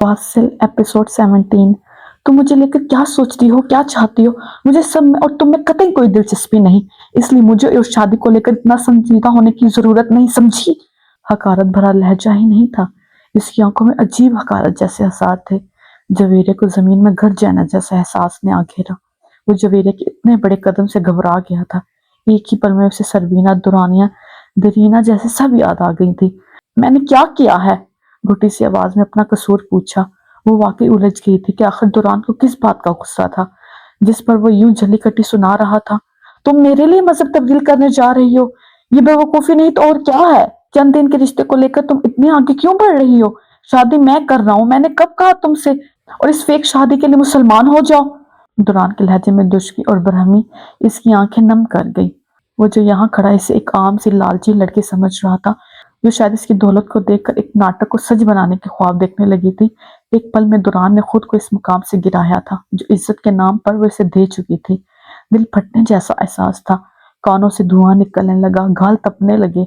Faasil episode 17। तुम मुझे लेकर क्या सोचती हो, क्या चाहती हो? मुझे सब में और तुम में कतई कोई दिलचस्पी नहीं, इसलिए मुझे उस शादी को लेकर इतना संजीदा होने की जरूरत नहीं, समझी? हकारत भरा लहजा ही नहीं था, इसकी आंखों में अजीब हकारत जैसे आसार थे। जवेरे को जमीन में घर जाना जैसा एहसास ने आ घेरा। वो जवेरे के इतने बड़े कदम से घबरा गया था। एक ही पल में उसे सरबीना, दुरानिया, दरीना जैसे सब याद आ गई थी। मैंने क्या किया है? घुटी सी आवाज में अपना कसूर पूछा। वो वाकई उलझ गई थी कि आखिर दुरान को किस बात का गुस्सा था जिस पर वो यूं जली कटी सुना रहा था। तुम मेरे लिए मजहब तब्दील करने जा रही हो? ये बेवकूफी नहीं तो और क्या है? चंद दिन के रिश्ते को लेकर तुम इतनी आगे क्यों बढ़ रही हो? शादी मैं कर रहा हूं, मैंने कब कहा तुमसे? और इस फेक शादी के लिए मुसलमान हो जाओ। दुरान के लहजे में दुश्की और बरहमी इसकी आंखें नम कर गई। वो जो यहाँ खड़ा इसे एक आम सी लालची लड़की समझ रहा था, जो शायद इसकी दौलत को देखकर एक नाटक को सच बनाने के ख्वाब देखने लगी थी। एक पल में दुरान ने खुद को इस मुकाम से गिराया था जो इज्जत के नाम पर वो इसे दे चुकी थी। दिल फटने जैसा एहसास था, कानों से धुआं निकलने लगा, गाल तपने लगे।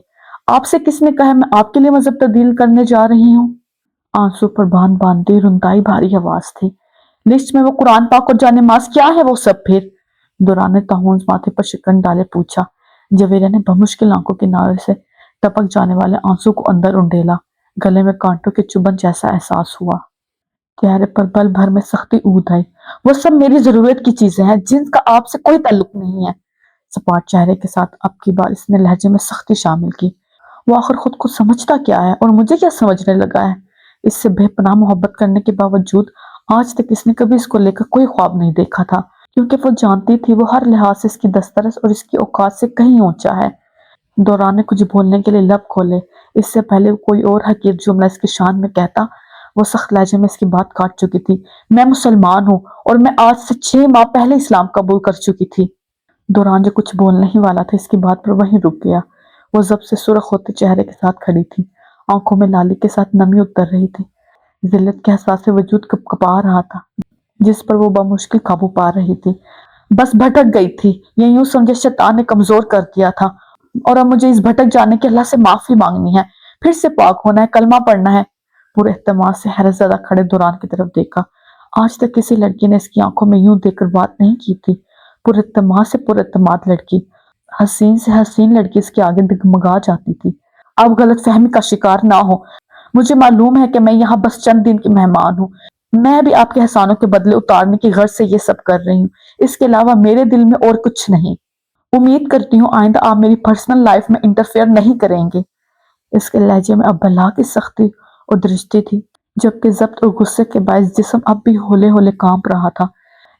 आपसे किसने कहा मैं आपके लिए मजहब तब्दील करने जा रही हूँ? आंसू पर बांध बांधती रुंदाई भारी आवाज थी। लिस्ट में वो कुरान पाक और जाने मास क्या है वो सब फिर? दुरान ने ताहून माथे पर शिकन डाले पूछा। जवेरा ने बमुश्किल आंखों किनारे से टपक जाने वाले आंसू को अंदर उंडेला। गले में कांटों के चुभन जैसा एहसास हुआ। चेहरे पर पल भर में सख्ती ऊद आई। वो सब मेरी जरूरत की चीजें हैं जिनका आपसे कोई ताल्लुक नहीं है। सपाट चेहरे के साथ अब की बार इसने लहजे में सख्ती शामिल की। वो आखिर खुद को समझता क्या है और मुझे क्या समझने लगा है? इससे बेपनाह मोहब्बत करने के बावजूद आज तक इसने कभी इसको लेकर कोई ख्वाब नहीं देखा था, क्योंकि वो जानती थी वो हर लिहाज से इसकी दस्तरस और इसकी औकात से कहीं ऊंचा है। दौरान ने कुछ बोलने के लिए लब खोले, इससे पहले कोई और हकीर जुमला इसकी शान में कहता, वो सख्त लहजे में इसकी बात काट चुकी थी। मैं मुसलमान हूँ और मैं आज से 6 माह पहले इस्लाम कबूल कर चुकी थी। दौरान जो कुछ बोलने ही वाला था इसकी बात पर वहीं रुक गया। वो जब से सुर्ख होते चेहरे के साथ खड़ी थी, आंखों में लाली के साथ नमी उतर रही थी। जिल्लत के एहसास से वजूद कपकपा रहा था, जिस पर वो बमुश्किल काबू पा रही थी। बस भटक गई थी, ये यूं समझे शैतान ने कमजोर कर दिया था, और अब मुझे इस भटक जाने के अल्लाह से माफी मांगनी है, फिर से पाक होना है, कलमा पढ़ना है। पूरे एहतमाद से हैरत ज़दा खड़े दुरान की तरफ देखा। आज तक किसी लड़की ने इसकी आंखों में यूं देखकर बात नहीं की थी। पुरएतमाद से पुरएतमाद लड़की, हसीन से हसीन लड़की इसके आगे दिगमगा जाती थी। अब गलत फहमी का शिकार ना हो, मुझे मालूम है कि मैं यहाँ बस चंद दिन की मेहमान हूँ। मैं भी आपके एहसानों के बदले उतारने की गर्ज से ये सब कर रही हूँ, इसके अलावा मेरे दिल में और कुछ नहीं। उम्मीद करती हूँ आइंदा आप मेरी पर्सनल लाइफ में इंटरफेयर नहीं करेंगे। इसके लहजे में अब बला की सख्ती और दृष्टि थी, जबकि जब्त और गुस्से के बायस जिस्म अब भी होले होले कांप रहा था।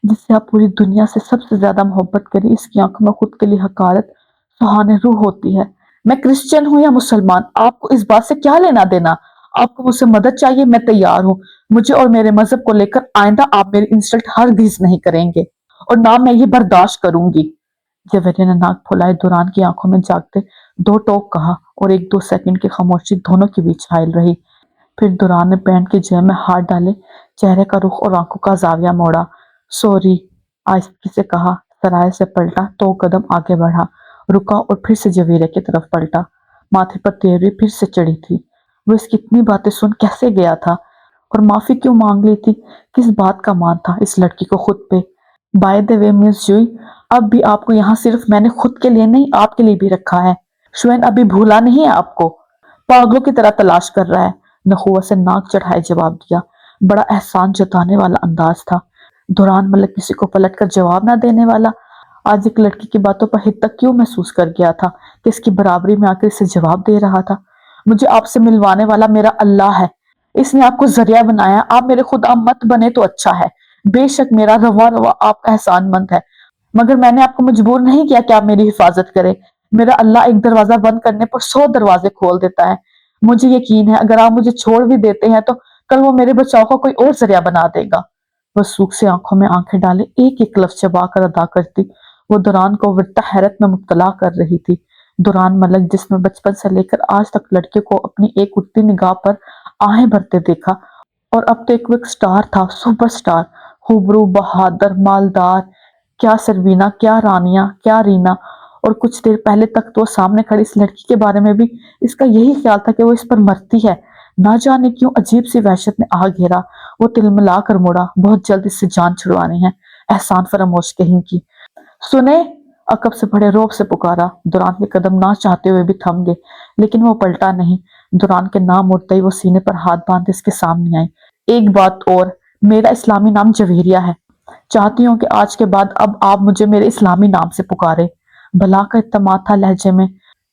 जिससे आप पूरी दुनिया से सबसे ज्यादा मोहब्बत करी, इसकी आंखों में खुद के लिए हकारत सुहाने रूह होती है। मैं क्रिश्चियन हूं या मुसलमान, आपको इस बात से क्या लेना देना? आपको मुझसे मदद चाहिए, मैं तैयार हूँ। मुझे और मेरे मजहब को लेकर आइंदा आप मेरी इंसल्ट हरगिज नहीं करेंगे, और ना मैं ये बर्दाश्त करूंगी। जवेरी ने नाक फुलाए दुरान की आंखों में झांकते दो टोक कहा, और 1-2 सेकंड की खामोशी दोनों के बीच छायल रही। फिर दुरान ने पैंट की जेब में हाथ डाले, चेहरे का रुख और आंखों का जाविया मोड़ा। सॉरी, आहिस्ता से कहा। सराय से पलटा, 2 कदम आगे बढ़ा, रुका और फिर से जवेरे की तरफ पलटा। माथे पर तेवरी फिर से चढ़ी थी। वो इसकी इतनी बातें सुन कैसे गया था, और माफी क्यों मांग ली थी? किस बात का मान था इस लड़की को खुद पे? बाय द वे मिस जुई, अब भी आपको यहाँ सिर्फ मैंने खुद के लिए नहीं, आपके लिए भी रखा है। शुएन अभी भूला नहीं है आपको? पागलों की तरह तलाश कर रहा है। नखुआ से नाक चढ़ाए जवाब दिया। बड़ा एहसान जताने वाला अंदाज था। दुरान मतलब किसी को पलट कर जवाब ना देने वाला, आज एक लड़की की बातों पर हित तक क्यों महसूस कर गया था कि इसकी बराबरी में आकर इसे जवाब दे रहा था। मुझे आपसे मिलवाने वाला मेरा अल्लाह है, इसने आपको जरिया बनाया। आप मेरे खुदा मत बने तो अच्छा है। बेशक मेरा रवा रवा आपका एहसानमंद है, मगर मैंने आपको मजबूर नहीं किया कि आप मेरी हिफाजत करें। मेरा अल्लाह एक दरवाजा बंद करने पर 100 दरवाजे खोल देता है। मुझे यकीन है अगर आप मुझे छोड़ भी देते हैं तो कल वो मेरे बचाव का कोई और जरिया बना देगा। वह सूख से आंखों में आंखें डाले एक एक लफ्ज चबा कर अदा करती, वो दुरान को विरता हैरत में मुब्तला कर रही थी। दुरान मलक जिसने बचपन से लेकर आज तक लड़के को अपनी एक उठती निगाह पर आहें भरते देखा, और अब तो एक वो स्टार था, सुपरस्टार, खूबरू, बहादुर, मालदार। क्या सरवीना, क्या रानिया, क्या रीना, और कुछ देर पहले तक तो सामने खड़ी इस लड़की के बारे में भी इसका यही ख्याल था कि वो इस पर मरती है, نہ جانے کیوں عجیب سی وحشت نے آ گھیرا۔ وہ تلملا کر مڑا، بہت جلد اس سے جان چھڑوانی ہے، احسان فراموش کہیں کی۔ سنے، عقب سے بڑے روب سے پکارا۔ دوران کے قدم نہ چاہتے ہوئے بھی تھم گئے، لیکن وہ پلٹا نہیں۔ دوران کے نام مڑتے ہی وہ سینے پر ہاتھ باندھے اس کے سامنے آئی۔ ایک بات اور، میرا اسلامی نام جویریہ ہے، چاہتی ہوں کہ آج کے بعد اب آپ مجھے میرے اسلامی نام سے پکارے۔ بھلا کا اعتماد تھا لہجے میں۔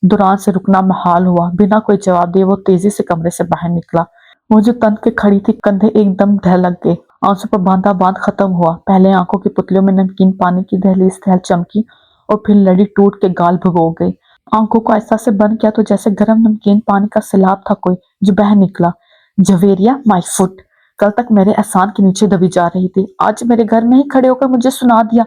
دوران سے رکنا محال ہوا، بنا کوئی جواب دیے وہ تیزی سے کمرے سے باہر نکلا۔ وہ جو تن کے کھڑی تھی، کندھے ایک دم ڈھلک گئے، آنسوں پر باندھا باندھ ختم ہوا۔ پہلے آنکھوں کی پتلیوں میں نمکین پانی کی دہلیز تھیل چمکی اور پھر لڑی ٹوٹ کے گال بھگو گئی۔ آنکھوں کو ایسا سے بند کیا تو جیسے گرم نمکین پانی کا سیلاب تھا کوئی جو بہہ نکلا۔ جویریہ، مائی فٹ، کل تک میرے احسان کے نیچے دبی جا رہی تھی، آج میرے گھر میں ہی کھڑے ہو کر مجھے سنا دیا۔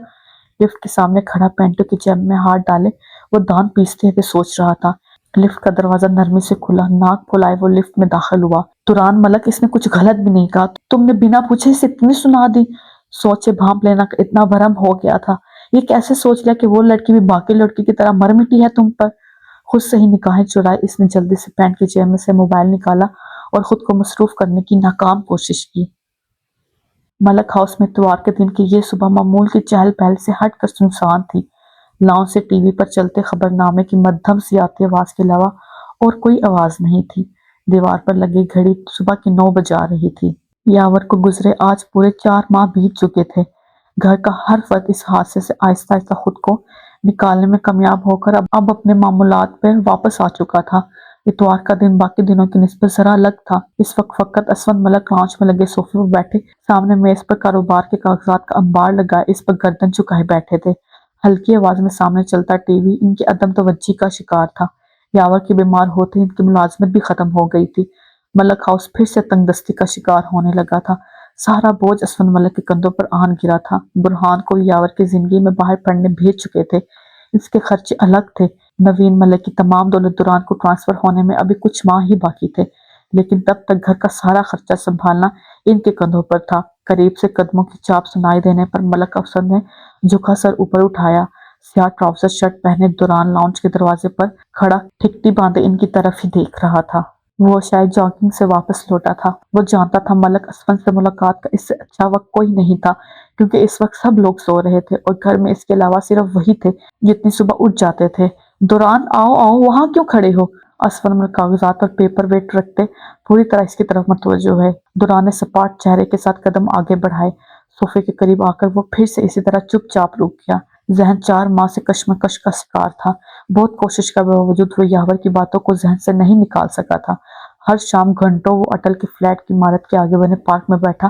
لفٹ کے سامنے کھڑا پینٹو کی جیب میں ہاتھ ڈالے وہ دان پیستے ہوئے سوچ رہا تھا۔ لفٹ کا دروازہ نرمی سے کھلا، ناک پھلائے وہ لفٹ میں داخل ہوا۔ تران ملک، اس نے کچھ غلط بھی نہیں کہا، تم نے بنا پوچھے سے اتنی سنا دی۔ سوچے بھانپ لینا کا اتنا بھرم ہو گیا تھا، یہ کیسے سوچ لیا کہ وہ لڑکی بھی باقی لڑکی کی طرح مر مٹی ہے تم پر۔ خود سے ہی نگاہیں چرائے اس نے جلدی سے پینٹ کی جیب میں سے موبائل نکالا اور خود کو مصروف کرنے کی ناکام کوشش کی۔ ملک ہاؤس میں اتوار کے دن کی یہ صبح معمول کی چہل پہل سے ہٹ کر سنسان تھی۔ لاؤنج سے ٹی وی پر چلتے خبرنامے کی مدھم سی آتی آواز کے علاوہ اور کوئی آواز نہیں تھی۔ دیوار پر لگی گھڑی صبح کی 9 بجا رہی تھی۔ یاور کو گزرے آج پورے 4 ماہ بیت چکے تھے۔ گھر کا ہر فرد اس حادثے سے آہستہ آہستہ خود کو نکالنے میں کامیاب ہو کر اب اپنے معمولات پہ واپس آ چکا تھا۔ اتوار کا دن باقی دنوں کی نسبت ذرا الگ تھا۔ اس وقت فقط اسفند ملک لانچ میں لگے صوفے پر بیٹھے سامنے میز پر کاروبار کے کاغذات کا انبار لگائے اس پر گردن جھکائے بیٹھے تھے۔ ہلکی آواز میں سامنے چلتا ٹی وی ان کی عدم توجہی کا شکار تھا۔ یاور کے بیمار ہوتے ان کی ملازمت بھی ختم ہو گئی تھی۔ ملک ہاؤس پھر سے تنگ دستی کا شکار ہونے لگا تھا۔ سارا بوجھ اسفند ملک کے کندھوں پر آن گرا تھا۔ برہان کو یاور کی زندگی میں باہر پڑھنے بھیج چکے تھے، اس کے خرچے الگ تھے۔ نوین ملک کی تمام دولت دوران کو ٹرانسفر ہونے میں ابھی کچھ ماہ ہی باقی تھے، لیکن تب تک گھر کا سارا خرچہ سنبھالنا ان کے کندھوں پر تھا۔ قریب سے قدموں کی چاپ سنائی دینے پر ملک افسر نے جھکا سر اوپر اٹھایا۔ سیاہ ٹراؤزر شرٹ پہنے دوران لاؤنج کے دروازے پر کھڑا ٹھکتی باندھے ان کی طرف ہی دیکھ رہا تھا۔ وہ شاید جاگنگ سے واپس لوٹا تھا۔ وہ جانتا تھا ملک اسفند سے ملاقات کا اس سے اچھا وقت کوئی نہیں تھا، کیونکہ اس وقت سب لوگ سو رہے تھے اور گھر میں اس کے علاوہ صرف وہی تھے جو اتنی صبح اٹھ جاتے تھے۔ دوران، آؤ آؤ، وہاں کیوں کھڑے ہو؟ اسفند ملک کاغذات پر پیپر ویٹ رکھتے پوری طرح اس کی طرف متوجہ ہوئے۔ دوران نے سپاٹ چہرے کے ساتھ قدم آگے بڑھائے۔ صوفے کے قریب آ کر وہ پھر سے اسی طرح چپ چاپ رک گیا۔ ذہن 4 ماہ سے کشمکش کا شکار تھا۔ بہت کوشش کے باوجود وہ یاور کی باتوں کو ذہن سے نہیں نکال سکا تھا۔ ہر شام گھنٹوں وہ اٹل کے فلیٹ کی عمارت کے آگے بنے پارک میں بیٹھا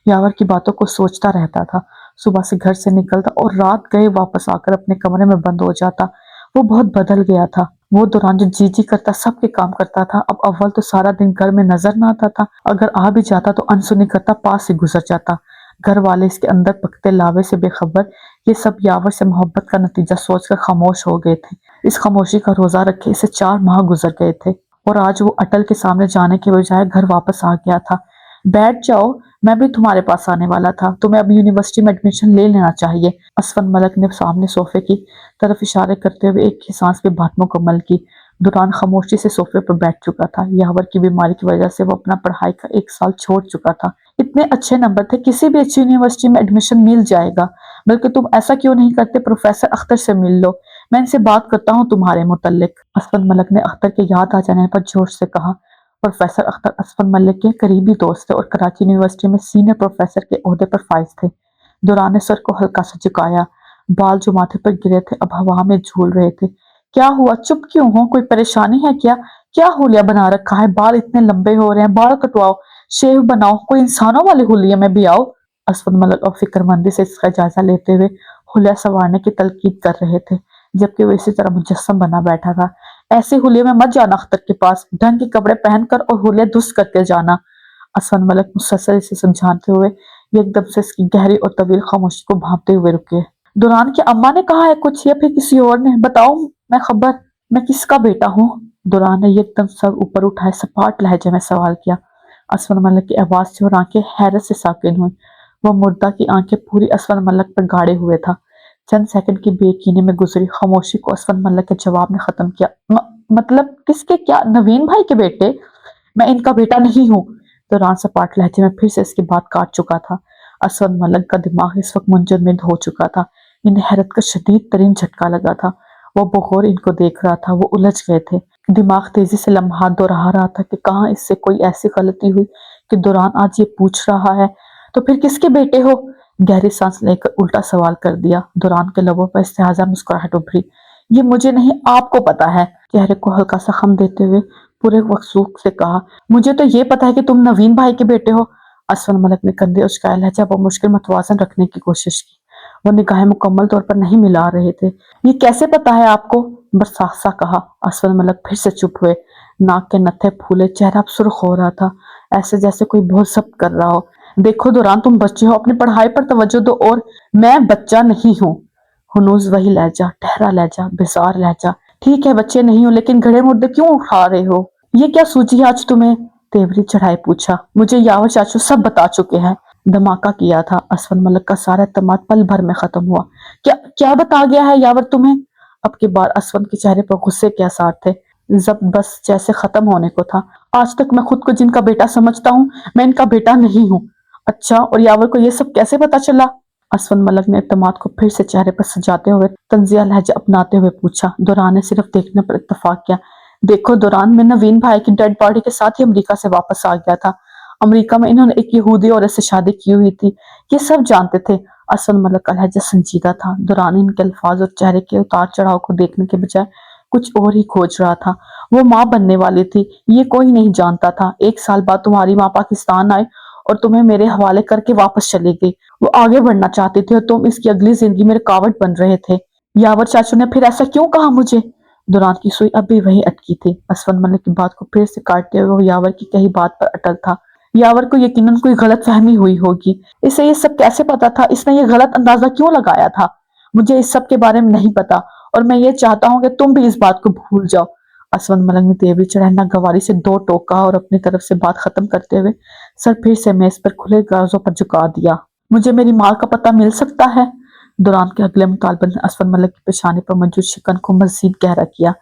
یاور کی باتوں کو سوچتا رہتا تھا۔ صبح سے گھر سے نکلتا اور رات گئے واپس آ کر اپنے کمرے میں بند ہو جاتا۔ وہ بہت بدل گیا تھا۔ وہ دوران جو جی جی کرتا سب کے کام کرتا تھا، اب اول تو سارا دن گھر میں نظر نہ آتا تھا، اگر آ بھی جاتا تو انسنی کرتا پاس سے گزر جاتا۔ گھر والے اس کے اندر پکتے لاوے سے بے خبر، یہ سب یاور سے محبت کا نتیجہ سوچ کر خاموش ہو گئے تھے۔ اس خاموشی کا روزہ رکھے اسے 4 ماہ گزر گئے تھے اور آج وہ اٹل کے سامنے جانے کے بجائے گھر واپس آ گیا تھا۔ بیٹھ جاؤ، میں بھی تمہارے پاس آنے والا تھا، تمہیں اب یونیورسٹی میں ایڈمیشن لے لینا چاہیے۔ اسفند ملک نے سامنے صوفے کی طرف اشارے کرتے ہوئے ایک ہی سانس میں بات مکمل کی۔ دوران خاموشی سے صوفے پر بیٹھ چکا تھا۔ یاور کی بیماری کی وجہ سے وہ اپنا پڑھائی کا 1 سال چھوڑ چکا تھا۔ اتنے اچھے نمبر تھے، کسی بھی اچھی یونیورسٹی میں ایڈمیشن مل جائے گا، بلکہ تم ایسا کیوں نہیں کرتے پروفیسر اختر سے مل لو، میں ان سے بات کرتا ہوں تمہارے متعلق۔ اسفند ملک نے اختر کے یاد آ جانے پر جوش سے کہا۔ پروفیسر اختر اسفند ملک کے قریبی دوست تھے اور کراچی یونیورسٹی میں سینئر پروفیسر کے عہدے پر فائز تھے۔ دوران نے سر کو ہلکا سا جھکایا، بال جو ماتھے پر گرے تھے اب ہوا میں جھول رہے تھے۔ کیا ہوا، چپ کیوں ہو، کوئی پریشانی ہے کیا؟ کیا حلیہ بنا رکھا ہے، بال اتنے لمبے ہو رہے ہیں، بال کٹواؤ، شیو بناؤ، کوئی انسانوں والے حلیے میں بھی آؤ۔ اسفند ملک اور فکر مندی سے اس کا جائزہ لیتے ہوئے حلیہ سنوارنے کی تلقین کر رہے تھے، جبکہ وہ اسی طرح مجسم بنا بیٹھا تھا۔ ایسے حلیے میں مت جانا اختر کے پاس، ڈھنگ کے کپڑے پہن کر اور حلیہ درست کر کے جانا۔ اسفند ملک مسلسل اسے سمجھاتے ہوئے ایک دم سے اس کی گہری اور طویل خاموشی کو بھانپتے ہوئے رکے۔ دوران کی اماں نے کہا ہے کچھ یا پھر کسی اور نے؟ بتاؤ میں خبر، میں کس کا بیٹا ہوں؟ دوران نے ایک دم سر اوپر اٹھائے سپاٹ لہجے میں سوال کیا۔ اسفند ملک کی آواز سے اور آنکھیں حیرت سے ساکن ہوئیں۔ وہ مردہ کی آنکھیں پوری اسفند ملک پر گاڑے ہوئے تھا۔ چند سیکنڈ کی بے یقینی میں گزری خاموشی کو اسفند ملک کے جواب نے ختم کیا۔ مطلب کس کے؟ کیا نوین بھائی کے بیٹے؟ मैं इनका बेटा नहीं हूँ। दुरान सपाट लहजे में फिर से इसकी बात काट चुका था। असद मलक का दिमाग इस वक्त मुंजमद हो चुका था। इन्हें हैरत का शदीद तरीन झटका लगा था। वो बगौर इनको देख रहा था। वो उलझ गए थे। दिमाग तेजी से लम्हात दोहरा रहा था कि कहाँ इससे कोई ऐसी गलती हुई कि दुरान आज ये पूछ रहा है तो फिर किसके बेटे हो। गहरी सांस लेकर उल्टा सवाल कर दिया। दुरान के लबों पर इस्तेहाजा मुस्कुराहट उभरी। ये मुझे नहीं, आपको पता है। चेहरे को हल्का सा खम देते हुए पूरे वकसूख से कहा, मुझे तो ये पता है कि तुम नवीन भाई के बेटे हो। असफल मलक ने कंधे उचकाए, लहजा वो मुश्किल मतवाजन रखने की कोशिश की। वो निगाहें मुकम्मल तौर पर नहीं मिला रहे थे। ये कैसे पता है आपको? बस साफ सा कहा। असफल मलक फिर से चुप हुए। नाक के नत्थे फूले, चेहरा अब सुर्ख हो रहा था, ऐसे जैसे कोई बहुत जब्त कर रहा हो। देखो दुरान, तुम बच्चे हो, अपनी पढ़ाई पर तवज्जो दो। और मैं बच्चा नहीं हूँ। हुनूज वही लहजा, ठहरा लहजा, बेजार लहजा। ठीक है बच्चे नहीं हो, लेकिन घड़े मुर्दे क्यों उठा रहे हो? ये क्या सूझी है आज तुम्हें? तेवरी चढ़ाई पूछा। मुझे यावर चाचू सब बता चुके हैं। धमाका किया था। असफल मलक का सारा एतमाद पल भर में खत्म हुआ। क्या क्या बता गया है यावर तुम्हें? अब की बार असफल के चेहरे पर गुस्से के आसार थे। जब बस जैसे खत्म होने को था। आज तक मैं खुद को जिनका बेटा समझता हूँ, मैं इनका बेटा नहीं हूँ। अच्छा, और यावर को ये सब कैसे पता चला? असफल मलक ने इत्तेमाद को फिर से चेहरे पर सजाते हुए तंजिया लहजा अपनाते हुए पूछा। दुरान ने सिर्फ देखने पर इत्तफाक किया। देखो दुरान, मैं नवीन भाई की डेड बॉडी के साथ ही अमेरिका से वापस आ गया था। अमेरिका में इन्होंने एक यहूदी औरत से शादी की हुई थी। ये सब जानते थे। असफल मलक का लहजा संजीदा था। दुरान इनके अल्फाज और चेहरे के उतार चढ़ाव को देखने के बजाय कुछ और ही खोज रहा था। वो माँ बनने वाली थी, ये कोई नहीं जानता था। 1 साल बाद तुम्हारी माँ पाकिस्तान आई और तुम्हें मेरे हवाले करके वापस चली गई। वो आगे बढ़ना चाहती थी और तुम इसकी अगली जिंदगी में रुकावट बन रहे थे। यावर चाचू ने फिर ऐसा क्यों कहा मुझे? दुरान की सुई अब भी वही अटकी थी। असफल मलिक की बात को फिर से काटते हुए वो यावर की कही बात पर अटल था। यावर को यकीनन कोई गलत फहमी हुई होगी। इसे ये सब कैसे पता था? इसने ये गलत अंदाजा क्यों लगाया था? मुझे इस सब के बारे में नहीं पता और मैं ये चाहता हूँ कि तुम भी इस बात को भूल जाओ। असफल मलक ने तेवरी चढ़ाई नागवारी से 2 टोका और अपनी तरफ से बात खत्म करते हुए सर फिर से मेज पर खुले गाजों पर झुका दिया। मुझे मेरी माँ का पता मिल सकता है? दुरान के अगले मुतालबे ने असफल मलक की पेशानी पर मौजूद शिकन को मजीद गहरा किया।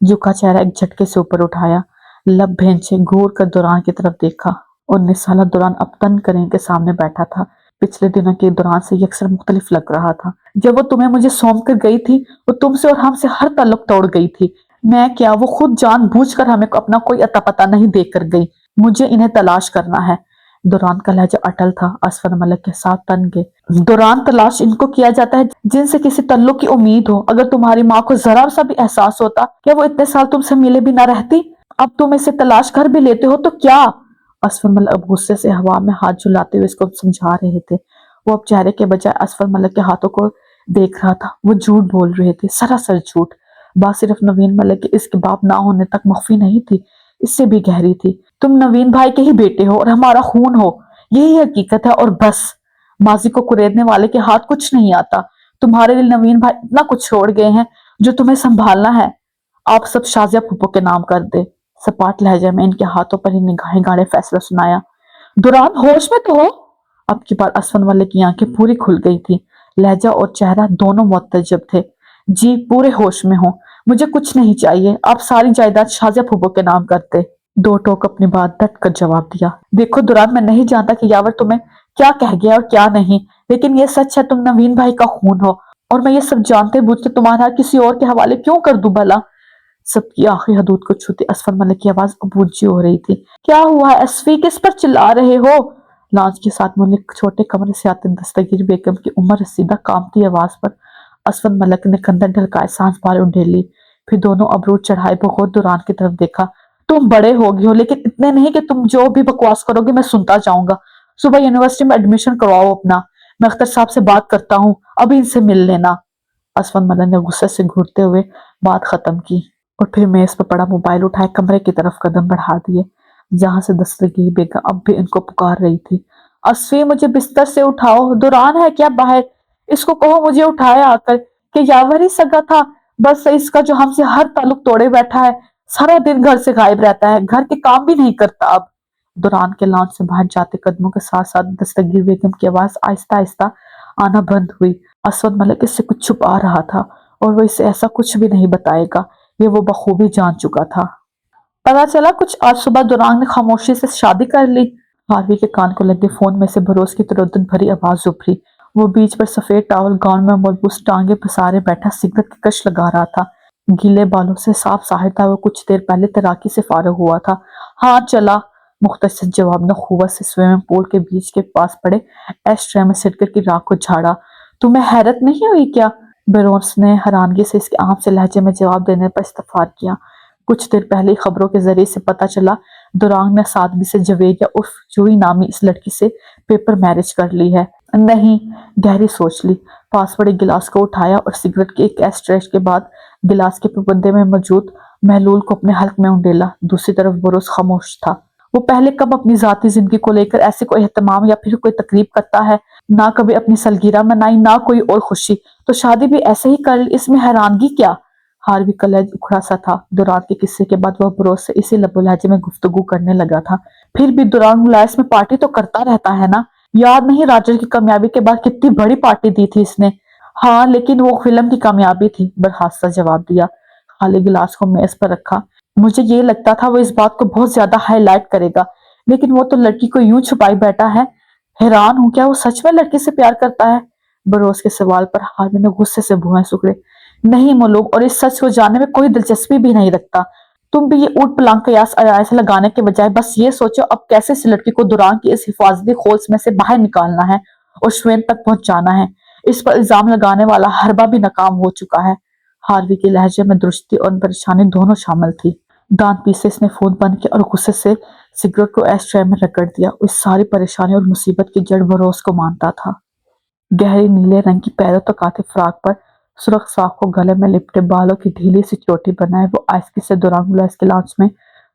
झुका चेहरा एक झटके से ऊपर उठाया, लब भेंचे घूर कर दुरान की तरफ देखा। 19 साल दुरान अब तन करें के सामने बैठा था। पिछले दिनों के दौरान से यकसर मुख्तलिफ लग रहा था। जब वो तुम्हें मुझे सौंप कर गई थी, वो तुमसे और हमसे हर ताल्लुक तोड़ गई थी। मैं क्या, वो खुद जानबूझकर हमें अपना कोई अता पता नहीं देकर गई। मुझे इन्हें तलाश करना है। दुरान का लहजा अटल था। असफर मलक के साथ तन गए। दुरान, तलाश इनको किया जाता है जिनसे किसी तल्लुक की उम्मीद हो। अगर तुम्हारी माँ को जरा सा भी एहसास होता, क्या वो इतने साल तुमसे मिले भी ना रहती? अब तुम इसे तलाश कर भी लेते हो तो क्या? असफर मलक अब गुस्से से हवा में हाथ झुलाते हुए इसको समझा रहे थे। वो अब चेहरे के बजाय असफर मलक के हाथों को देख रहा था। वो झूठ बोल रहे थे, सरासर झूठ। बात सिर्फ नवीन मलक के इसके बाप ना होने तक मख्फी नहीं थी, इससे भी गहरी थी। तुम नवीन भाई के ही बेटे हो और हमारा खून हो, यही हकीकत है और बस। माजी को कुरेदने वाले के हाथ कुछ नहीं आता। तुम्हारे लिए नवीन भाई इतना कुछ छोड़ गए हैं जो तुम्हें संभालना है। आप सब शाजिया फूफो के नाम कर दे। सपाट लहजे में इनके हाथों पर ही निगाहें गाड़े फैसला सुनाया। दुरान, होश में तो हो? अब की बार असफन वाले की आंखें पूरी खुल गई थी। लहजा और चेहरा दोनों मुतज्जब थे। जी, पूरे होश में हो। मुझे कुछ नहीं चाहिए। आप सारी जायदाद शाजिया फूफो के नाम करते। 2 टोक अपनी बात डट कर जवाब दिया। देखो दुरान, मैं नहीं जानता कि यावर तुम्हें क्या कह गया और क्या नहीं, लेकिन ये सच है, तुम नवीन भाई का खून हो और मैं ये सब जानते बूझते तुम्हारा किसी और के हवाले क्यों कर दूं भला? सबकी आखिरी हदूद को छूती असफर मलिक की आवाज अब ऊंची हो रही थी। क्या हुआ एसफी, किस पर चिल्ला रहे हो? लांच के साथ मलिक छोटे कमरे से आते दस्तगीर बेगम की उम्र रसीदा कामती आवाज पर असफर मलक ने कंधे ढलकाए, सांस बाहर उंडेली। फिर दोनों अबरूद चढ़ाए बगौर दुरान की तरफ देखा। तुम बड़े हो गए हो, लेकिन इतने नहीं कि तुम जो भी बकवास करोगे मैं सुनता जाऊंगा। सुबह यूनिवर्सिटी में एडमिशन करवाओ अपना। मैं अख्तर साहब से बात करता हूँ, अभी इनसे मिल लेना। असफर मलक ने गुस्से से घूरते हुए बात खत्म की और फिर मेज पर पड़ा मोबाइल उठाए कमरे की तरफ कदम बढ़ा दिए, जहां से दस्तगीर बेगम अब भी इनको पुकार रही थी। असफी, मुझे बिस्तर से उठाओ। दुरान है क्या बाहर? इसको कहो मुझे उठाए आकर। कि यावर ही सगा था बस इसका, जो हमसे हर ताल्लुक तोड़े बैठा है। सारा दिन घर से गायब रहता है, घर के काम भी नहीं करता अब। दुरान के लॉन्च से बाहर जाते कदमों के साथ साथ दस्तगीर बेगम की आवाज आहिस्ता आहिस्ता आना बंद हुई। असवद मलिक इससे कुछ छुपा रहा था और वो इसे ऐसा कुछ भी नहीं बताएगा, ये वो बखूबी जान चुका था। पता चला कुछ आज सुबह दुरांग ने खामोशी से शादी कर ली। हार्वी के कान को लगे फोन में से भरोस की तरद्दुद भरी आवाज उभरी। वो बीच पर सफेद टावल गाउन में मलबूस टांगे पसारे बैठा सिगरेट की कश लगा रहा था। गीले बालों से साफ जाहिर था वो कुछ देर पहले तैराकी से फारिग हुआ था। हाँ चला, मुख्तसर जवाब ने खुबा से स्विमिंग पूल के बीच के पास पड़े एश में सिरकर की राख को झाड़ा। तुम्हें हैरत नहीं हुई क्या? बेरोन्स ने हैरानगी से इसके आम से लहजे में जवाब देने पर इस्तफार किया। कुछ देर पहले ही खबरों के जरिए से पता चला दुरांग ने सादगी से जवेरिया उर्फ जूही नामी इस लड़की से पेपर मैरिज कर ली है। नहीं, गहरी सोच ली। पास पड़े गिलास को उठाया और सिगरेट के एक एस्ट्रेश के बाद गिलास के पबंदे में मौजूद महलूल को अपने हल्क में उंडेला। दूसरी तरफ बरोस खामोश था। वो पहले कब अपनी जाती जिंदगी को लेकर ऐसे कोई एहतमाम या फिर कोई तकरीब करता है? ना कभी अपनी सलगिरह मनाई, ना कोई और खुशी, तो शादी भी ऐसे ही कर ली, इसमें हैरानगी क्या? हार्वी का लहज उखड़ा सा था। दुरान के किस्से के बाद वह बरोस से इसी लबो लहजे में गुफ्तगू करने लगा था। फिर भी दुरान लाइस में पार्टी तो करता रहता है ना? याद नहीं राजर की कामयाबी के बाद कितनी बड़ी पार्टी दी थी इसने? हाँ, लेकिन वो फिल्म की कामयाबी थी, बर्खास्त जवाब दिया। खाली गिलास को मेज पर रखा। मुझे ये लगता था वो इस बात को बहुत ज्यादा हाईलाइट करेगा, लेकिन वो तो लड़की को यूं छुपाई बैठा है। हैरान हूं, क्या वो सच में लड़की से प्यार करता है? बरोस के सवाल पर हार्वी ने गुस्से से भुआं सुखड़े। नहीं मोलोग, और इस सच को जानने में कोई दिलचस्पी भी नहीं रखता। तुम भी ये ऊट पलांग कयास अयास लगाने के बजाय बस ये सोचो अब कैसे इस लड़की को दुरान की इस हिफाजती खोज में से बाहर निकालना है और श्वेन तक पहुंचाना है। इस पर इल्जाम लगाने वाला हरबा भी नाकाम हो चुका है। हार्वी के लहजे में दुरुस्ती और परेशानी दोनों शामिल थी। दांत पीसे इसने फोन बंद किया और गुस्से से सिगरेट को एश में रगड़ दिया। उस सारी परेशानी और मुसीबत की जड़ बरोस को मानता था। गहरी नीले रंग की पैरों तक आते फ्रॉक पर सुरख साख को गले में लिपटे बालों की ढीली सी चोटी बनाए वो आहिस्ते से दुरान गुलास के लांच में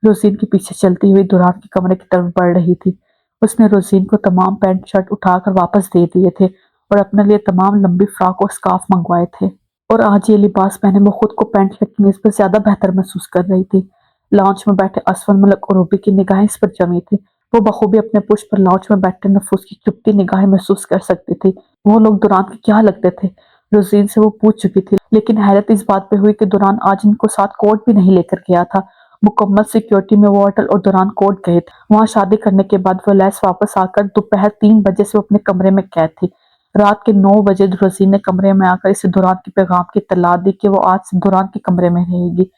रोजीन के पीछे चलती हुई दुरान के कमरे की तरफ बढ़ रही थी। उसने रोजीन को तमाम पैंट शर्ट उठाकर वापस दे दिए थे और अपने लिए तमाम लंबी फ्रॉक और स्कार्फ मंगवाए थे, और आज ये लिबास पहने वो खुद को पैंट शर्ट की मेज पर ज्यादा बेहतर महसूस कर रही थी। लॉन्च में बैठे असफल मलक और रूबी की निगाहें इस पर जमी थी। वो बखूबी अपने पुश पर लॉन्च में बैठे नफूस की चुपती निगाहें महसूस कर सकती थी। वो लोग दुरान के क्या लगते थे? रोजीन से वो पूछ चुकी थी, लेकिन हैरत इस बात पे हुई कि दुरान आज इनको साथ कोर्ट भी नहीं लेकर गया था। मुकम्मल सिक्योरिटी में वो होटल और दुरान कोर्ट गए थे। वहां शादी करने के बाद वो लैस वापस आकर दोपहर 3 बजे से वो अपने कमरे में कैद थी। रात के 9 बजे रोजीन ने कमरे में आकर इसे दुरान के पैगाम की इत्तला दी कि वो आज से दुरान के कमरे में रहेगी।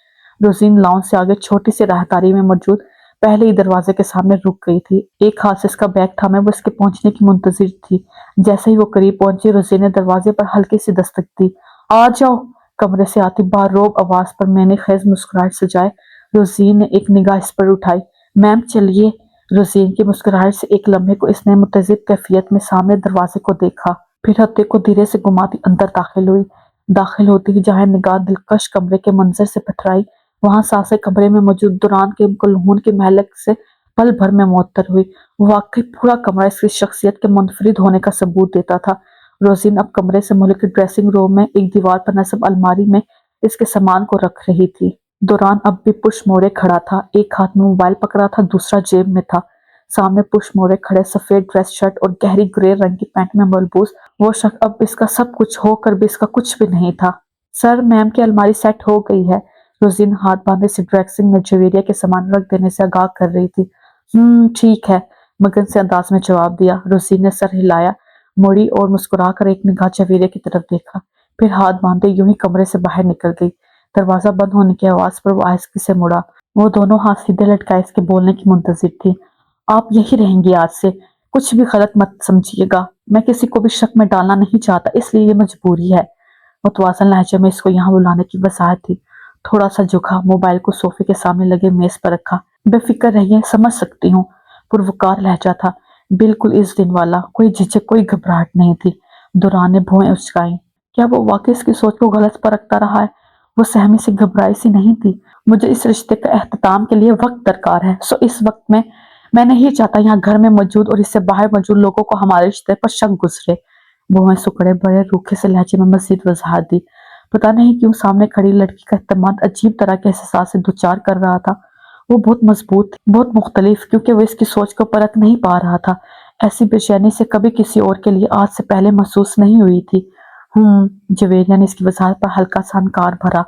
रोजीन लॉन्च से आगे छोटी सी राहदारी में मौजूद पहले ही दरवाजे के सामने रुक गई थी। एक हाथ से इसका बैग थामे वो इसके पहुंचने की मुंतजिर थी। जैसे ही वो करीब पहुंची रोजीन ने दरवाजे पर हल्की सी दस्तक दी। आ जाओ। कमरे से आती बारोब आवाज पर मैंने खैज मुस्कुराहट सजाए रोजीन ने एक निगाह इस पर उठाई। मैम चलिए। रोजीन की मुस्कुराहट से एक लम्हे को इसने मुतजिब कैफियत में सामने दरवाजे को देखा, फिर हत्थे को धीरे से घुमाती अंदर दाखिल हुई। दाखिल होती ही जहां निगाह दिलकश कमरे के मंजर से पथराई, वहां सांसें कमरे में मौजूद दुरान के गुलहून के महलक से पल भर में मुअत्तर हुई। वाकई पूरा कमरा इसकी शख्सियत के मुनफरिद होने का सबूत देता था। रोजीन अब कमरे से मुल्क के ड्रेसिंग रूम में एक दीवार पर नस्ब अलमारी में इसके सामान को रख रही थी। दुरान अब भी पुश मोड़े खड़ा था। एक हाथ में मोबाइल पकड़ा था, दूसरा जेब में था। सामने पुश मोड़े खड़े सफेद ड्रेस शर्ट और गहरी ग्रे रंग की पैंट में मलबूस वो शख्स अब इसका सब कुछ होकर भी इसका कुछ भी नहीं था। सर, मैम की अलमारी सेट हो गई है। रोजीन हाथ बांधे से ड्रेसिंग में जवेरिया के सामान रख देने से आगाह कर रही थी। ठीक है, मगन से अंदाज में जवाब दिया। रोजीन ने सर हिलाया, मुड़ी और मुस्कुराकर एक निगाह जवेरिया की तरफ देखा, फिर हाथ बांधे यूं ही कमरे से बाहर निकल गई। दरवाजा बंद होने की आवाज पर वो आहिस्ते से मुड़ा। वो दोनों हाथ सीधे लटकाए इसके बोलने की मुंतजिर थी। आप यही रहेंगी आज से, कुछ भी गलत मत समझिएगा। मैं किसी को भी शक में डालना नहीं चाहता, इसलिए ये मजबूरी है। मुतवाज़िन लहजे में इसको यहाँ बुलाने की वजाहत थी। थोड़ा सा झुका, मोबाइल को सोफे के सामने लगे मेज पर रखा। बेफिक्र रहिए, समझ सकती हूँ। पुरवकार लहजा था, बिल्कुल इस दिन वाला। कोई झिझक, कोई घबराहट नहीं थी। दुरान ने भौहें उचकाई। क्या वो वाकई इसकी सोच को गलत परखता रहा है? वो सहमी से घबराई सी नहीं थी। मुझे इस रिश्ते का एहतमाम के लिए वक्त दरकार है, सो इस वक्त में मैं नहीं चाहता यहाँ घर में मौजूद और इससे बाहर मौजूद लोगों को हमारे रिश्ते पर शक गुजरे। भौहें सुकड़े बड़े रूखे से लहजे में मजीद वजाहत दी। पता नहीं क्यों सामने खड़ी लड़की का इत्तेमाद अजीब तरह के एहसास से दुचार कर रहा था। वो बहुत मजबूत, बहुत मुख्तलिफ, क्योंकि वो इसकी सोच को परख नहीं पा रहा था। ऐसी बेचैनी से कभी किसी और के लिए आज से पहले महसूस नहीं हुई थी। जवेरिया ने इसकी वजाहत पर हल्का सा इनकार भरा।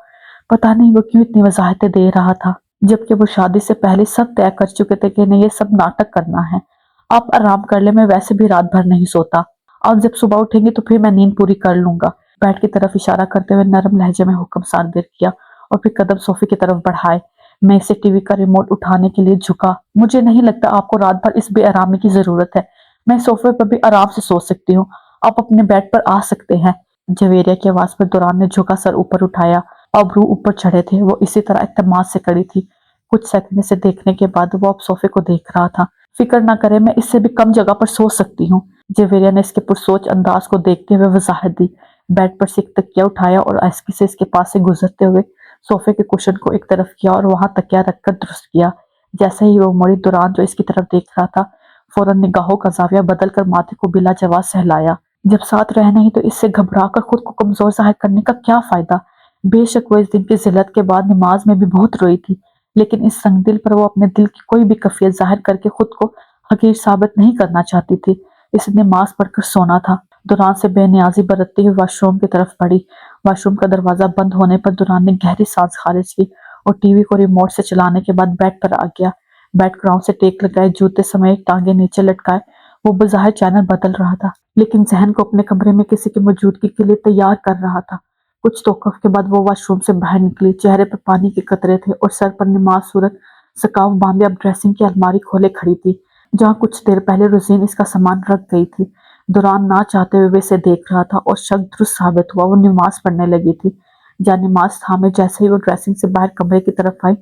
पता नहीं वो क्यों इतनी वजाहतें दे रहा था। जबकि वो शादी से पहले सब तय कर चुके थे कि इन्हें ये सब नाटक करना है। आप आराम कर ले, मैं वैसे भी रात भर नहीं सोता। आप जब सुबह उठेंगे तो फिर मैं नींद पूरी कर लूंगा। बेड की तरफ इशारा करते हुए नरम लहजे में हुक्म सादिर किया और फिर कदम सोफे की तरफ बढ़ाए। मैं इसे टीवी का रिमोट उठाने के लिए झुका। मुझे नहीं लगता आपको रात भर इस बेआरामी की जरूरत है। मैं सोफे पर भी आराम से सो सकती हूँ। आप अपने बेड पर आ सकते हैं। जवेरिया की आवाज पर दुरान ने झुका सर ऊपर उठाया। अबरू ऊपर चढ़े थे। वो इसी तरह इत्तेमाद से खड़ी थी। कुछ सेकंड से देखने के बाद वो अब सोफे को देख रहा था। फिक्र ना करे, मैं इससे भी कम जगह पर सो सकती हूँ। जवेरिया ने इसके पुरसोच अंदाज को देखते हुए वजाहत दी। बेड पर से एक तकिया उठाया और आहिस्ते से इसके पास से गुजरते हुए सोफे के कुशन को एक तरफ किया और वहां तकिया रखकर दुरुस्त किया। जैसे ही वो मुड़ी, दुरान जो इसकी तरफ देख रहा था फौरन निगाहों का जाविया बदल कर माथे को बिला जवाब सहलाया। जब साथ रह नहीं तो इससे घबरा कर खुद को कमजोर जाहिर करने का क्या फायदा। बेशक वो इस दिन की जिल्लत के बाद नमाज में भी बहुत रोई थी, लेकिन इस संग दिल पर वो अपने दिल की कोई भी कैफियत जाहिर करके खुद को हकीर साबित नहीं करना चाहती थी। इसे नमाज पढ़कर सोना था। दुरान से बेनियाजी बरतती हुई वॉशरूम की तरफ बढ़ी। वॉशरूम का दरवाजा बंद होने पर दुरान ने गहरी सांस खारिज की और टीवी को रिमोट से चलाने के बाद बेड पर आ गया। बेड ग्राउंड से टेक लगाए, जूते समेत टांगे नीचे लटकाए वो बज़ाहिर चैनल बदल रहा था, लेकिन जहन को अपने कमरे में किसी की मौजूदगी के लिए तैयार कर रहा था। कुछ तौक़ुफ़ के बाद वो वॉशरूम से बाहर निकली। चेहरे पर पानी के कतरे थे और सर पर नमाज सूरत स्कार्फ बांधे अब ड्रेसिंग की अलमारी खोले खड़ी थी, जहाँ कुछ देर पहले रोज़ीन इसका सामान रख गई थी। दुरान ना चाहते हुए इसे देख रहा था और शक दुरुस्त साबित हुआ। वो नमाज पढ़ने लगी थी। जहाँ नमाज थामे जैसे ही वो ड्रेसिंग से बाहर कमरे की तरफ आई,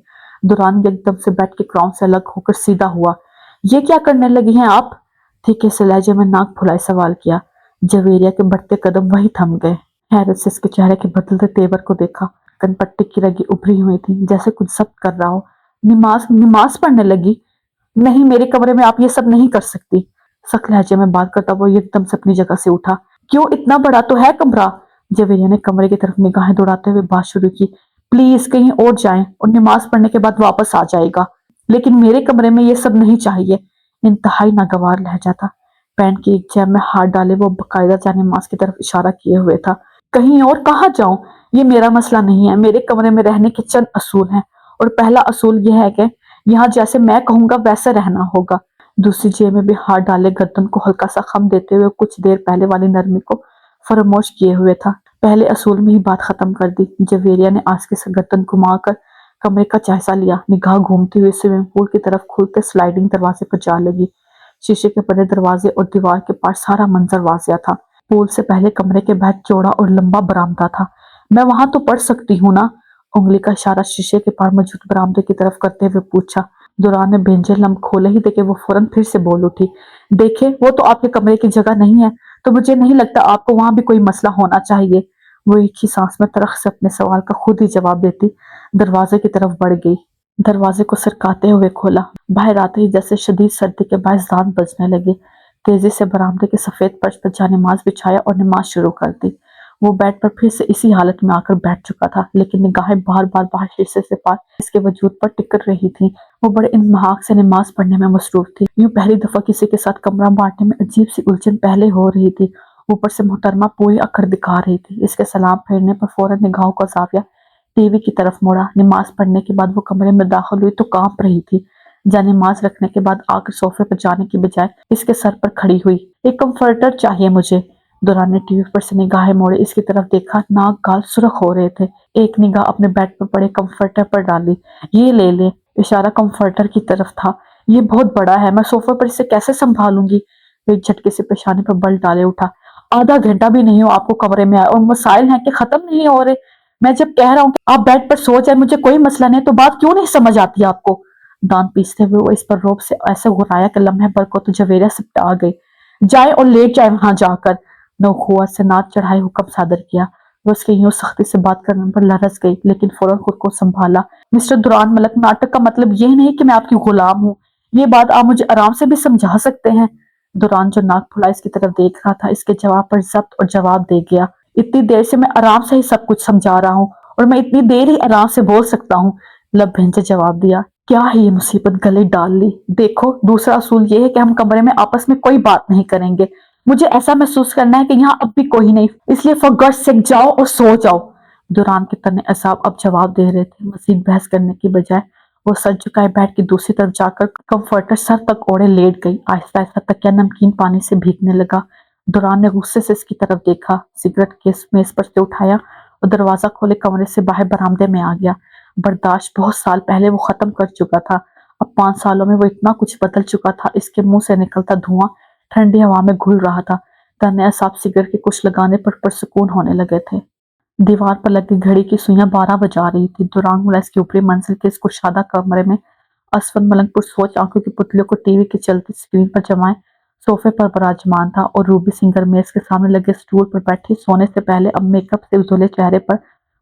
दुरान एकदम से बेड के ग्राउंड से अलग होकर सीधा हुआ। ये क्या करने लगी हैं आप? ठीक है, से लहजे में नाक फुलाए सवाल किया। जवेरिया के बढ़ते कदम वही थम गए। हैरत से इसके चेहरे के बदलते तेवर को देखा। कनपट्टी की रगी उभरी हुई थी, जैसे कुछ जब्त कर रहा हो। नमाज नमाज पढ़ने लगी? नहीं, मेरे कमरे में आप ये सब नहीं कर सकती। सख्त लहजे में बात करता वो एकदम से अपनी जगह से उठा। क्यों, इतना बड़ा तो है कमरा। जवेरिया ने कमरे की तरफ निगाहें दौड़ाते हुए बात शुरू की। प्लीज कहीं और जाएं और नमाज पढ़ने के बाद वापस आ जाएगा, लेकिन मेरे कमरे में ये सब नहीं चाहिए। इंतहाई नागवार लहजा था। पैंट की एक जेब में हाथ डाले वो बाकायदा जानमाज की तरफ इशारा किए हुए था। कहीं और कहाँ जाऊं? ये मेरा मसला नहीं है। मेरे कमरे में रहने के चंद असूल हैं और पहला असूल यह है कि यहाँ जैसे मैं कहूंगा वैसे रहना होगा। दूसरी जेब में भी हाथ डाले गर्दन को हल्का सा खम देते हुए कुछ देर पहले वाली नरमी को फरामोश किए हुए था। पहले असूल में ही बात खत्म कर दी। जवेरिया ने आस्ते से गर्दन घुमाकर कमरे का जायजा लिया। निगाह घूमती हुई स्विमिंग पूल की तरफ खुलते स्लाइडिंग दरवाजे पर जा लगी। शीशे के बने दरवाजे और दीवार के पास सारा मंजर वाजिया था। पूल से पहले कमरे के बाहर चौड़ा और लंबा बरामदा था। मैं वहां तो पढ़ सकती हूँ ना? उंगली का इशारा शीशे के पार मौजूद बरामदे की तरफ करते हुए पूछा। दुरान ने भेंजे लम्ब खोले ही देखे वो फौरन फिर से बोल उठी। देखे, वो तो आपके कमरे की जगह नहीं है, तो मुझे नहीं लगता आपको वहां भी कोई मसला होना चाहिए। वो एक ही सांस में तरख से अपने सवाल का खुद ही जवाब देती दरवाजे की तरफ बढ़ गई। दरवाजे को सरकाते हुए खोला। बाहर आते ही जैसे शदीद सर्दी के बायस दांत बजने लगे। तेजी से बरामदे के सफेद फर्श पर जा नमाज बिछाया और नमाज शुरू कर दी। वो बेड पर फिर से इसी हालत में आकर बैठ चुका था, लेकिन निगाहें बार बार बाहर शीशे से पार इसके वजूद पर टिक रही थी। वो बड़े इंतहाक से नमाज पढ़ने में मसरूफ थी। यूं पहली दफा किसी के साथ कमरा बांटने में अजीब सी उलझन पहले हो रही थी। ऊपर से मोहतरमा पूरी अकड़ दिखा रही थी। इसके सलाम फेरने पर फौरन निगाहों का जाविया टीवी की तरफ मुड़ा। नमाज पढ़ने के बाद वो कमरे में दाखिल हुई तो कांप रही थी। जा नमाज रखने के बाद आकर सोफे पर जाने की बजाय इसके सर पर खड़ी हुई। एक कंफर्टर चाहिए मुझे। दुरान ने टीवी पर से निगाहें मोड़े इसकी तरफ देखा। नाक गाल सुर्ख हो रहे थे। एक निगाह अपने बेड पर पड़े कंफर्टर पर डाली। ये ले ले। इशारा कंफर्टर की तरफ था। ये बहुत बड़ा है, मैं सोफे पर इसे कैसे संभालूंगी? वे झटके से पेशानी पर बल डाले उठा। आधा घंटा भी नहीं हो आपको कमरे में आए और मसाइल हैं कि खत्म नहीं हो रहे। मैं जब कह रहा हूँ कि आप बेड पर सो जाए, मुझे कोई मसला नहीं, तो बात क्यों नहीं समझ आती आपको? दांत पीसते हुए वो इस पर रोब से ऐसे घुराया कि लम्हे भर को तो जवेरिया सिपटा गई। जाए और लेट जाए वहां जाकर। नौखुआ से नाक चढ़ाए हुक्म सादर किया। वो उसके यूं सख्ती से बात करने पर लरस गई, लेकिन फौरन खुद को संभाला। मिस्टर दुरान मलक, नाटक का मतलब ये नहीं कि मैं आपकी गुलाम हूँ। ये बात आप मुझे आराम से भी समझा सकते हैं। दुरान जो नाक फुला इसकी तरफ देख रहा था, इसके जवाब पर जब्त और जवाब दे गया। इतनी देर से मैं आराम से ही सब कुछ समझा रहा हूँ और मैं इतनी देर ही आराम से बोल सकता हूँ। लब भेंचे जवाब दिया। क्या है ये मुसीबत गले डाल ली। देखो, दूसरा असूल ये है कि हम कमरे में आपस में कोई बात नहीं करेंगे। मुझे ऐसा महसूस करना है कि यहाँ अब भी कोई नहीं, इसलिए फॉर गॉड सेक जाओ और सो जाओ। दुरान के तने असाब अब जवाब दे रहे थे। मजीद बहस करने की बजाय वो सर झुकाए बेड की दूसरी तरफ जाकर कंफर्टर सर तक ओढ़े लेट गई। आहिस्ता आहिस्ता तकिया नमकीन पानी से भीगने लगा। दुरान ने गुस्से से इसकी तरफ देखा, सिगरेट केस मेज पर से उठाया और दरवाजा खोले कमरे से बाहर बरामदे में आ गया। बर्दाश्त बहुत साल पहले वो खत्म कर चुका था। अब 5 सालों में वो इतना कुछ बदल चुका था। इसके मुंह से निकलता धुआं ठंडी हवा में घुल रहा था। तन्ने साहब सिगरेट के कुछ लगाने पर पुरसुकून होने लगे थे। दीवार पर लगी घड़ी की सुइयां 12 बजा रही थी। दुरान मुलाज की ऊपरी मंजिल के इस कुशादा कमरे में असफन मलंग पुरसोच आंखों की पुतलियों को टीवी की चलती स्क्रीन पर जमाए सोफे पर विराजमान था और रूबी सिंगर मेज के सामने लगे स्टूल पर बैठी सोने से पहले अब मेकअप से धुले चेहरे पर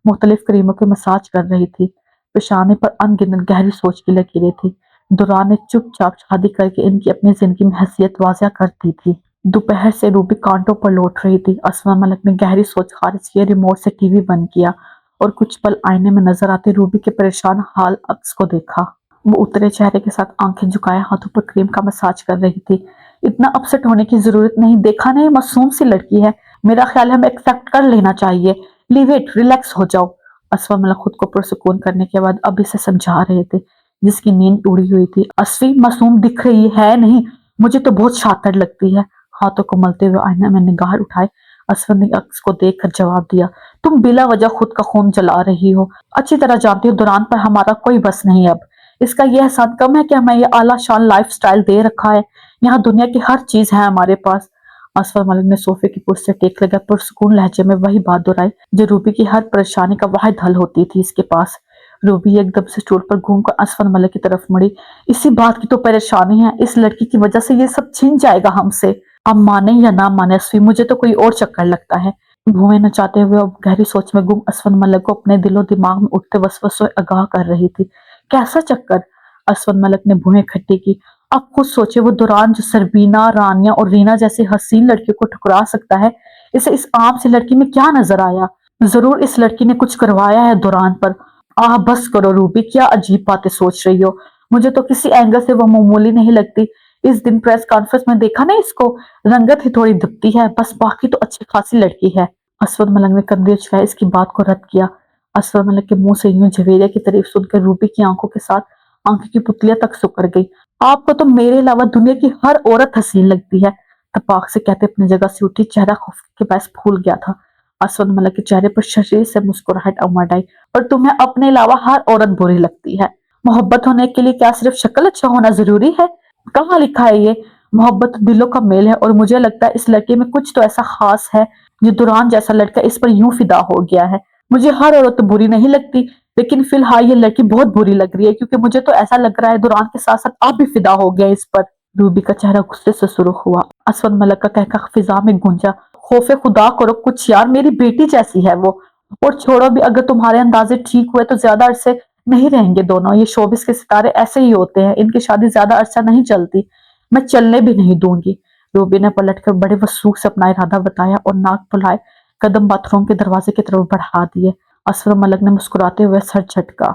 मुख्तलिफ क्रीमों की मसाज कर रही थी। पेशाने पर अनगिनत गहरी सोच की लकीरें थी। दुरान ने चुपचाप शादी करके इनकी अपनी जिंदगी में हैसियत वाज़िया कर दी थी। दोपहर से रूबी कांटों पर लौट रही थी। असमा मलिक ने गहरी सोच खारिज किए, रिमोट से टीवी बंद किया और कुछ पल आईने में नजर आती रूबी के परेशान हाल अक्स को देखा। वो उतरे चेहरे के साथ आंखें झुकाए हाथों पर क्रीम का मसाज कर रही थी। इतना अपसेट होने की जरूरत नहीं, देखा नहीं मासूम सी लड़की है, मेरा ख्याल है हमें एक्सेप्ट कर लेना चाहिए। लीव इट, रिलैक्स हो जाओ। असफा मलिक खुद को पुरसुकून करने के बाद अभी से समझा रहे थे, जिसकी नींद उड़ी हुई थी। असफी मासूम दिख रही है नहीं, मुझे तो बहुत शातिर लगती है। हाथों को मलते हुए आईना में निगाह उठाए असफर ने अक्स को देखकर जवाब दिया, तुम बिला वजह खुद का खून जला रही हो। अच्छी तरह जानती हो दुरान पर हमारा कोई बस नहीं। अब इसका यह एहसास कम है कि हमें ये आला शान लाइफ स्टाइल दे रखा है। यहाँ दुनिया की हर चीज है हमारे पास। असफर मलिक ने सोफे की कुर्सी से टेक लगा पुरसुकून लहजे में वही बात दोहराई जो रूबी की हर परेशानी का वाहिद हल होती थी इसके पास। रूबी एकदम से स्टूल पर घूमकर असफर मलिक की तरफ मुड़ी। इसी बात की तो परेशानी है, इस लड़की की वजह से ये सब छिन जाएगा हमसे। अब माने या ना माने असफी, मुझे तो कोई और चक्कर लगता है। भुएं नचाते हुए अब गहरी सोच में गुम असफर मलिक को अपने दिलो दिमाग में उठते वसवसों आगाह कर रही थी। कैसा चक्कर? असफर मलिक ने भुएं इकट्ठी की। अब खुद सोचे, वो दुरान जो सरबीना, रानिया और रीना जैसी हसीन लड़कियों को ठुकरा सकता है, इसे इस आम सी लड़की में क्या नजर आया? जरूर इस लड़की ने कुछ करवाया है दुरान पर। आह बस करो रूबी, क्या अजीब बातें सोच रही हो। मुझे तो किसी एंगल से वो मामूली नहीं लगती। इस दिन प्रेस कॉन्फ्रेंस में देखा ना इसको, रंगत ही थोड़ी दुबती है बस, बाकी तो अच्छी खासी लड़की है। असफर मलिक ने कंधे उचकाए इसकी बात को रद्द किया। असफर मलिक के मुंह से यूं झवेरिया की तारीफ सुनकर रूबी की आंखों के साथ आंखों की पुतलियां तक सुकर गई। आपको तो मेरे अलावा दुनिया की हर औरत हसीन लगती है, तपाक से कहते अपनी जगह से उठी। चेहरा खौफ के पास फूल गया था। असफर मलिक के चेहरे पर शरीर से मुस्कुराहट उमड़ आई। और तुम्हें अपने अलावा हर औरत बुरी लगती है। मोहब्बत होने के लिए क्या सिर्फ शक्ल अच्छा होना जरूरी है? कहाँ लिखा है ये? मोहब्बत दिलों का मेल है और मुझे लगता है इस लड़के में कुछ तो ऐसा खास है जो दुरान जैसा लड़का इस पर यूं फिदा हो गया है। मुझे हर औरत बुरी नहीं लगती, लेकिन फिलहाल ये लड़की बहुत बुरी लग रही है, क्योंकि मुझे तो ऐसा लग रहा है दुरान के साथ साथ आप भी फिदा हो गया इस पर। रूबी का चेहरा गुस्से से सुर्ख हुआ। असफर मलिक का कहकर फिजा में गूंजा, खौफे खुदा करो कुछ यार, मेरी बेटी जैसी है वो। और छोड़ो भी, अगर तुम्हारे अंदाजे ठीक हुए तो ज्यादा अरसे नहीं रहेंगे दोनों। ये शोबिस के सितारे ऐसे ही होते हैं, इनकी शादी ज्यादा अरसा नहीं चलती। मैं चलने भी नहीं दूंगी। रूबी ने पलटकर बड़े वसूख से अपना इरादा बताया और नाक फुलाए कदम बाथरूम के दरवाजे की तरफ बढ़ा दिए। असफर मलिक ने मुस्कुराते हुए सर झटका।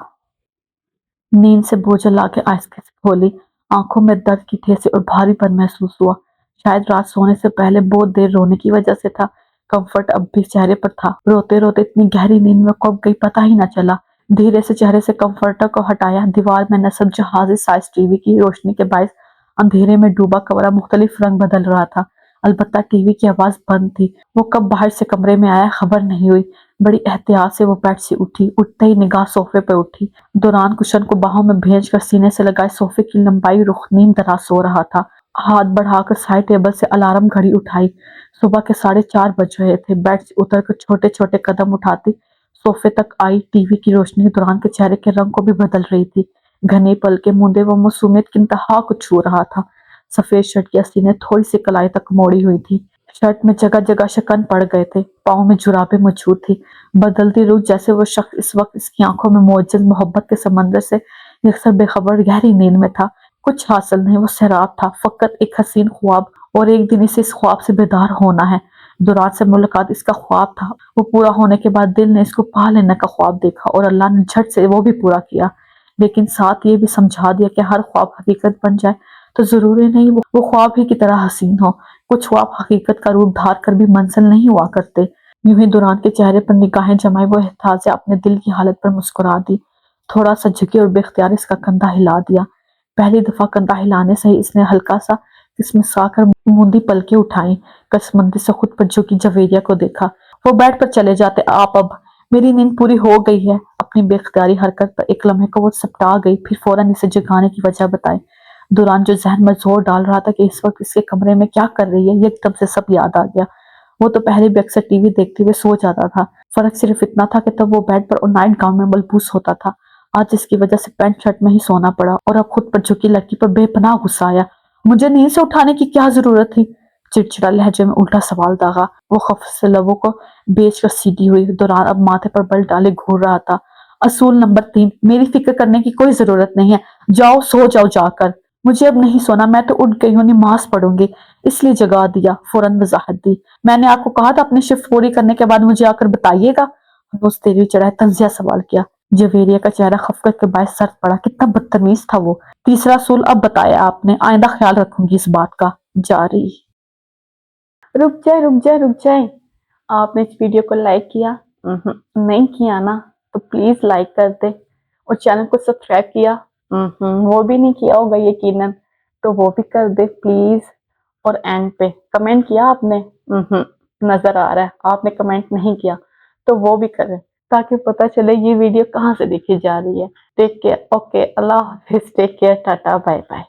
नींद से बोझल आके आहिस्ते से खोली। आंखों में दर्द की ठेसी और भारीपन महसूस हुआ। शायद रात सोने से पहले बहुत देर रोने की वजह से था। कंफर्ट अब भी चेहरे पर था। रोते रोते इतनी गहरी नींद में कब गई पता ही न चला। धीरे से चेहरे से कंफर्टर को हटाया। दीवार में नस्ब जहाजी साइज टीवी की रोशनी के बायस अंधेरे में डूबा कमरा मुख्तलिफ रंग बदल रहा था। अलबत्ता टीवी की आवाज बंद थी। वो कब बाहर से कमरे में आया खबर नहीं हुई। बड़ी एहतियात से वो बेड से उठी। उठते ही निगाह सोफे पर उठी। दौरान कुशन को बाहों में भेज कर सीने से लगाए सोफे की लंबाई रुख नीम तरह सो रहा था। हाथ बढ़ाकर साइड टेबल से अलार्म घड़ी उठाई। सुबह के 4:30 बज रहे थे। बेड से उतरकर छोटे छोटे कदम उठाती सोफे तक आई। टीवी की रोशनी दौरान के चेहरे के रंग को भी बदल रही थी। घने पल के मुंदे वो मासूमियत की इंतहा को छू रहा था। सफेद शर्ट की सीने थोड़ी सी कलाई तक मोड़ी हुई थी। शर्ट में जगह जगह शिकन पड़ गए थे। पाँव में जुराबें मौजूद थी। बदलती रुख जैसे वो शख्स इस वक्त इसकी आंखों में मौजूद मोहब्बत के समंदर से अक्सर बेखबर गहरी नींद में था। कुछ हासिल नहीं, वो सैराब था, फकत एक हसीन ख्वाब। और एक दिन इसे इस ख्वाब से बेदार होना है। दुरान से मुलाकात इसका ख्वाब था। वो पूरा होने के बाद दिल ने इसको पा लेने का ख्वाब देखा और अल्लाह ने झट से वो भी पूरा किया। लेकिन साथ ये भी समझा दिया कि हर ख्वाब हकीकत बन जाए तो जरूरी नहीं वो ख्वाब ही की तरह हसीन हो। कुछ ख्वाब हकीकत का रूप धार कर भी मंजिल नहीं हुआ करते। यूं ही दुरान के चेहरे पर निगाहें जमाए वो एहसास अपने दिल की हालत पर मुस्कुरा दी। थोड़ा सा झुकी और बेख्तियार इसका कंधा हिला दिया। पहली दफा कंधा हिलाने से ही इसने हल्का सा किसमिसाकर मूंदी पलके उठाई। कसमंदी से खुद पर झुकी जवेरिया को देखा। वो बेड पर चले जाते आप अब, मेरी नींद पूरी हो गई है। अपनी बेख्तियारी हरकत पर एक लम्हे को वो सपटा गई, फिर फौरन इसे जगाने की वजह बताई। दुरान जो जहन में जोर डाल रहा था कि इस वक्त इसके कमरे में क्या कर रही है, ये एकदम से सब याद आ गया। वो तो पहले भी अक्सर टीवी देखते हुए सो जाता था। फर्क सिर्फ इतना था कि तब वो बेड पर और नाइट गाउन में मलबूस होता था। आज इसकी वजह से पैंट शर्ट में ही सोना पड़ा और अब खुद पर झुकी लड़की पर बेपनाह गुस्सा आया। मुझे नींद से उठाने की क्या जरूरत थी? चिड़चिड़ा लहजे में उल्टा सवाल दागा। वो खौफ से लबों को बेच कर सीधी हुई। दुरान अब माथे पर बल डाले घूर रहा था। असूल नंबर 3, मेरी फिक्र करने की कोई जरूरत नहीं है। जाओ सो जाओ जाकर। मुझे अब नहीं सोना, मैं तो उठ गई हूँ, नमाज पढ़ूंगी, इसलिए जगा दिया। फौरन वजाहत दी। मैंने आपको कहा था अपनी शिफ्ट पूरी करने के बाद मुझे आकर बताइएगा। हनूस तेरी चढ़ाए तंजिया सवाल किया। जवेरिया का चेहरा खफकत के बायस सर्द पड़ा। कितना बदतमीज था वो। तीसरा असूल अब बताया आपने, आइंदा ख्याल रखूंगी इस बात का। जारी। रुक जाए रुक जाए रुक जाए, आपने इस वीडियो को लाइक किया? नहीं किया ना, तो प्लीज लाइक कर दे। और चैनल को सब्सक्राइब किया? वो भी नहीं किया होगा यकीनन, तो वो भी कर दे प्लीज। और एंड पे कमेंट किया आपने? नजर आ रहा है आपने कमेंट नहीं किया, तो वो भी करें ताकि पता चले ये वीडियो कहाँ से देखी जा रही है। टेक केयर, ओके, अल्लाह हाफिज, take care, tata, bye bye.